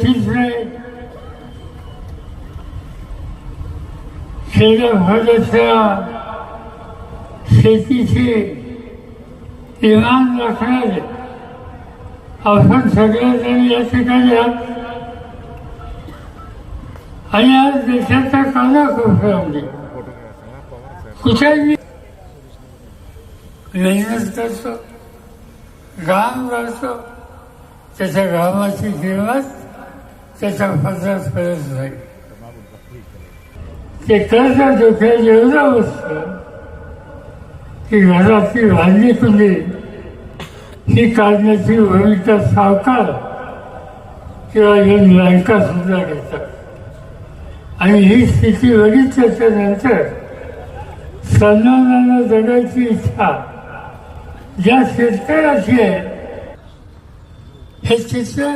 तिसरे खेड्यापाड्याच्या शेतीची इमान राखणारे आपण सगळेजण या ठिकाणी आहोत आणि आज देशाचा कानाकोपऱ्यामध्ये कुठेही मेहनत करतो, घाम करतो, त्याच्या घामाची किंमत त्याच्या पत्रात कळत नाही. ते कर्ज डोक्यात एवढं बसतं की घरातली भांडी कुंडी ही काढण्याची भूमिका सावकार किंवा येऊन बँका सुद्धा घेतात. आणि ही स्थिती बघितल्याच्या नंतर सन्मानानं जगायची इच्छा ज्या शेतकऱ्याची आहे हे चित्र